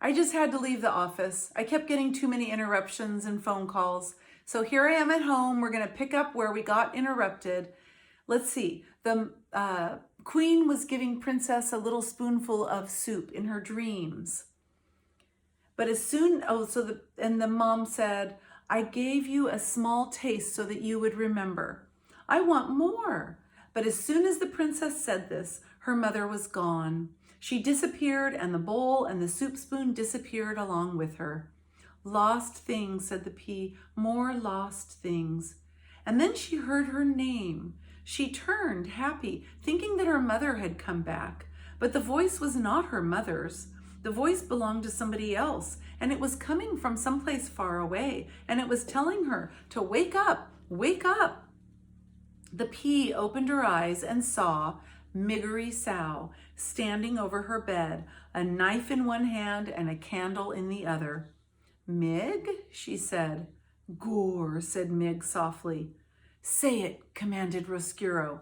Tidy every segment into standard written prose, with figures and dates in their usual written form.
I just had to leave the office. I kept getting too many interruptions and phone calls. So here I am at home. We're going to pick up where we got interrupted. Let's see. The queen was giving Princess a little spoonful of soup in her dreams. But as soon, and the mom said, I gave you a small taste so that you would remember. I want more. But as soon as the princess said this, her mother was gone. She disappeared, and the bowl and the soup spoon disappeared along with her. Lost things, said the pea, more lost things. And then she heard her name. She turned, happy, thinking that her mother had come back. But the voice was not her mother's. The voice belonged to somebody else, and it was coming from someplace far away, and it was telling her to wake up, wake up. The pea opened her eyes and saw Miggery Sow standing over her bed, a knife in one hand and a candle in the other. Mig, she said. Gore, said Mig softly. Say it, commanded Roscuro.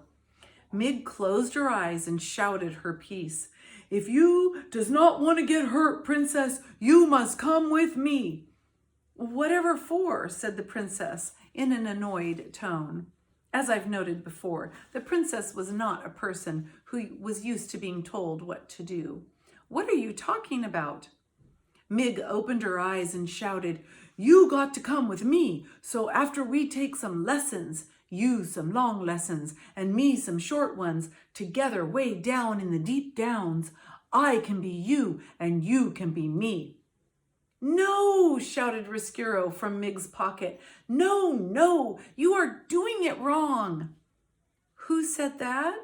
Mig closed her eyes and shouted her piece. If you does not want to get hurt, princess, you must come with me. Whatever for, said the princess in an annoyed tone. As I've noted before, the princess was not a person who was used to being told what to do. What are you talking about? Mig opened her eyes and shouted, You got to come with me, so after we take some lessons, you some long lessons, and me some short ones, together way down in the deep downs, I can be you, and you can be me. No, shouted Roscuro from Mig's pocket. No, no, you are doing it wrong. Who said that?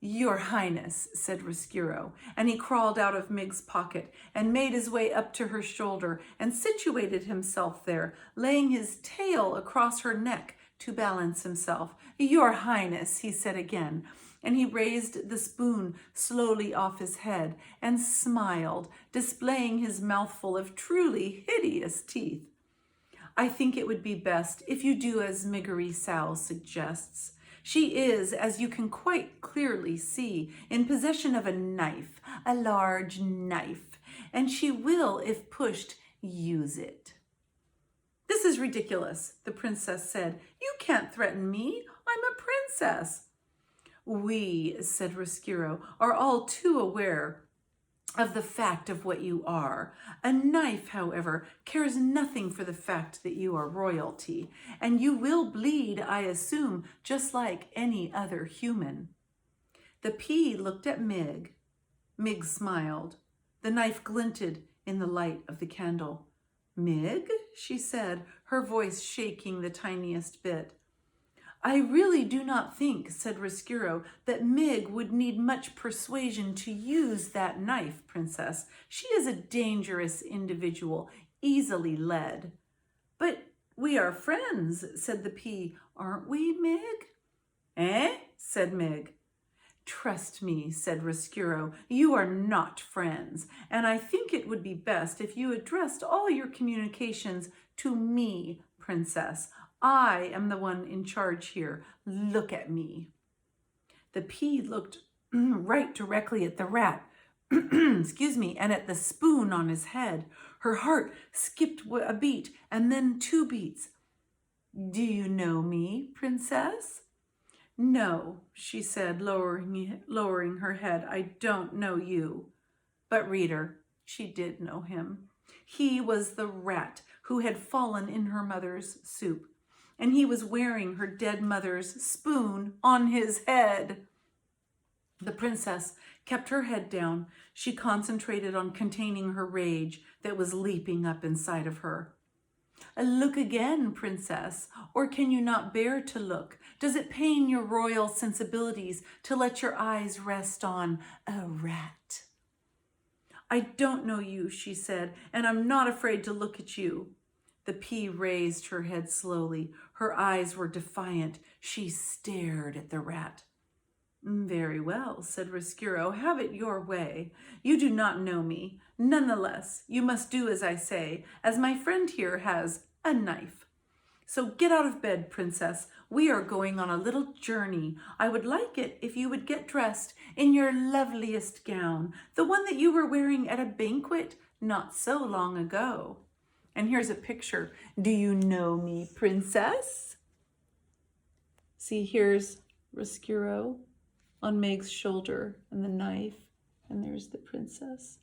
Your Highness, said Roscuro, and he crawled out of Mig's pocket and made his way up to her shoulder and situated himself there, laying his tail across her neck to balance himself. Your Highness, he said again, and he raised the spoon slowly off his head and smiled, displaying his mouthful of truly hideous teeth. I think it would be best if you do as Miggery Sow suggests. She is, as you can quite clearly see, in possession of a knife, a large knife, and she will, if pushed, use it. This is ridiculous, the princess said. You can't threaten me. I'm a princess. We, said Roscuro, are all too aware of the fact of what you are. A knife, however, cares nothing for the fact that you are royalty, and you will bleed, I assume, just like any other human. The pea looked at Mig. Mig smiled. The knife glinted in the light of the candle. Mig, she said, her voice shaking the tiniest bit. I really do not think, said Roscuro, that Mig would need much persuasion to use that knife, princess. She is a dangerous individual, easily led. But we are friends, said the pea. Aren't we, Mig? Eh? said Mig. Trust me, said Roscuro, you are not friends, and I think it would be best if you addressed all your communications to me, princess. I am the one in charge here. Look at me. The pea looked right directly at the rat, excuse me, and at the spoon on his head. Her heart skipped a beat and then 2 beats. Do you know me, princess? No, she said, lowering her head. I don't know you. But reader, she did know him. He was the rat who had fallen in her mother's soup, and he was wearing her dead mother's spoon on his head. The princess kept her head down. She concentrated on containing her rage that was leaping up inside of her. Look again, princess, or can you not bear to look? Does it pain your royal sensibilities to let your eyes rest on a rat? I don't know you, she said, and I'm not afraid to look at you. The pea raised her head slowly. Her eyes were defiant. She stared at the rat. Very well, said Roscuro. Have it your way. You do not know me. Nonetheless, you must do as I say, as my friend here has a knife. So get out of bed, princess. We are going on a little journey. I would like it if you would get dressed in your loveliest gown, the one that you were wearing at a banquet not so long ago. And here's a picture. Do you know me, princess? See, here's Rescuro on Meg's shoulder and the knife, and there's the princess.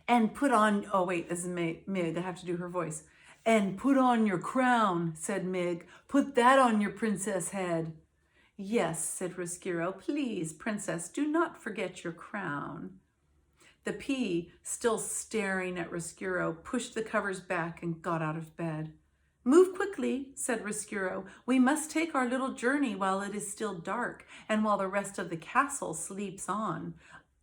And put on, oh wait, this is Mig, I have to do her voice. And put on your crown, said Mig. Put that on your princess head. Yes, said Rescuro. Please, princess, do not forget your crown. The pea, still staring at Rescuro, pushed the covers back and got out of bed. Move quickly, said Rescuro. We must take our little journey while it is still dark and while the rest of the castle sleeps on.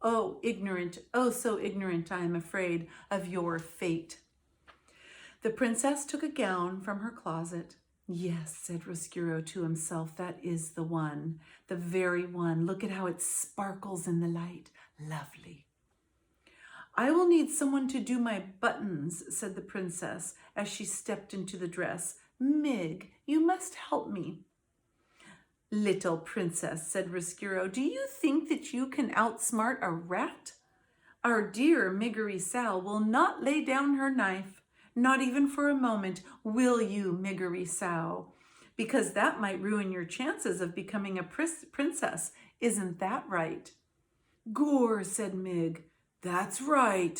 Oh, ignorant, oh, so ignorant, I am afraid of your fate. The princess took a gown from her closet. Yes, said Rescuro to himself, that is the one, the very one. Look at how it sparkles in the light. Lovely. I will need someone to do my buttons, said the princess as she stepped into the dress. Mig, you must help me. Little princess, said Rescuro, do you think that you can outsmart a rat? Our dear Miggery Sow will not lay down her knife, not even for a moment, will you, Miggery Sow? Because that might ruin your chances of becoming a princess. Isn't that right? Gore, said Mig. That's right.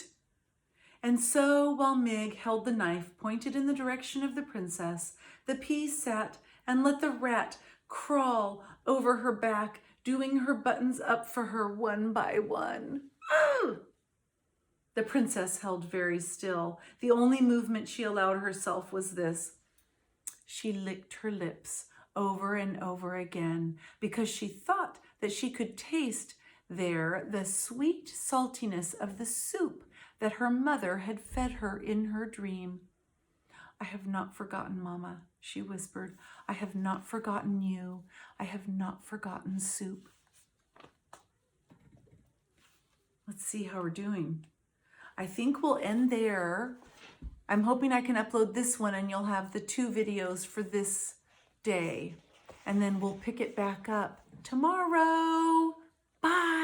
And so, while Mig held the knife pointed in the direction of the princess, the pea sat and let the rat crawl over her back, doing her buttons up for her one by one. Oh! The princess held very still. The only movement she allowed herself was this. She licked her lips over and over again because she thought that she could taste there the sweet saltiness of the soup that her mother had fed her in her dream. I have not forgotten, Mama, she whispered. I have not forgotten you. I have not forgotten soup. Let's see how we're doing. I think we'll end there. I'm hoping I can upload this one and you'll have the 2 videos for this day. And then we'll pick it back up tomorrow. Bye.